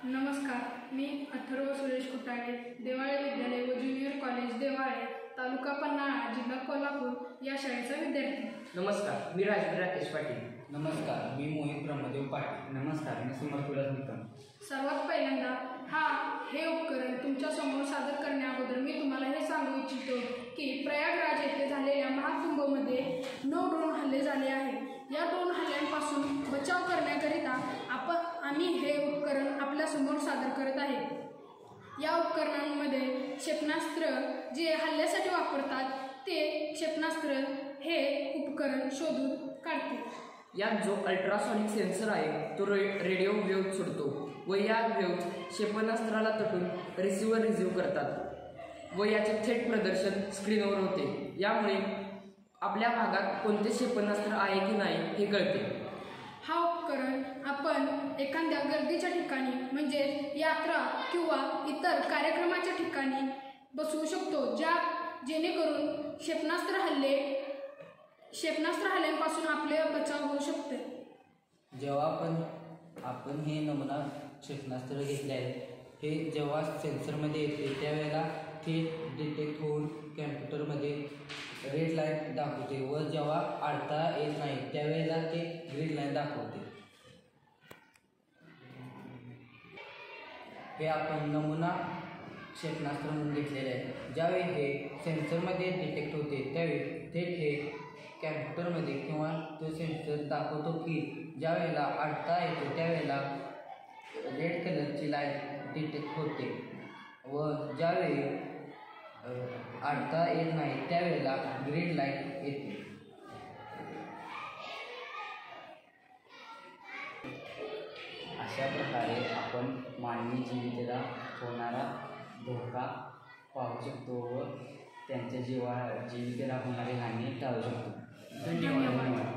नमस्कार, मी अथर्व सुरेश कुटाळे, देवाळे विद्यालय व ज्युनियर कॉलेज देवाळे, तालुका पन्हाळा, जिल्हा कोल्हापूर या शाळेचा विद्यार्थी. नमस्कार, मी राजवीर राकेश पाटील. नमस्कार, मी मोहित ब्रह्मदेव पाटील. नमस्कार, मी समर्थ विलास निकम. सर्वात पहिल्यांदा हे उपकरण तुमच्या समोर सादर करण्याअगोदर मी तुम्हाला हे सांगू इच्छितो की प्रयागराज येथे झालेल्या महाकुंभमध्ये 9 ड्रोन हल्ले झाले आहेत. या ड्रोन हल्ल्यांपासून बचाव करण्याकरिता आम्ही हे उपकरण आपल्यासमोर सादर करत आहे. या उपकरणांमध्ये क्षेपणास्त्र जे हल्ल्यासाठी वापरतात ते क्षेपणास्त्र हे उपकरण शोधून काढते. यात जो अल्ट्रासॉनिक सेन्सर आहे तो रेडिओ वेव्ह सोडतो व या वेव्ह क्षेपणास्त्राला तटून रिसिव्ह करतात व याचे थेट प्रदर्शन स्क्रीनवर होते. यामुळे आपल्या भागात कोणते क्षेपणास्त्र आहे की नाही हे कळते. हा उपकरण आपण एखाद्या गर्दीच्या ठिकाणी म्हणजे यात्रा किंवा इतर कार्यक्रमाच्या ठिकाणी बसवू शकतो, जेणेकरून क्षेपणास्त्र हल्ल्यांपासून आपले बचाव होऊ शकते. जेव्हा आपण हे नमुना क्षेपणास्त्र घेतले आहे, हे जेव्हा सेन्सरमध्ये येते त्यावेळेला ते डिटेक्ट होऊन कॅम्प्युटरमध्ये रेड लाईन दाखवते व जेव्हा अडथळा येत नाही त्यावेळेला ते ग्रीन लाईन दाखवते. हे आपण नमुना क्षेपणास्त्र म्हणून घेतलेले आहे. ज्यावेळी हे सेन्सरमध्ये डिटेक्ट होते त्यावेळी थेट हे कॅम्प्युटरमध्ये किंवा तो सेन्सर दाखवतो की ज्यावेळेला अडथळा येतो त्यावेळेला रेड कलरची लाईट डिटेक्ट होते व ज्यावेळी अडथळा येत नाही त्यावेळेला ग्रीन लाईट येते. अशा प्रकारे आपण मानवी जीविताला होणारा धोका पाहू शकतो व त्यांच्या जीविताला होणारी हानी टाळू शकतो. धन्यवाद.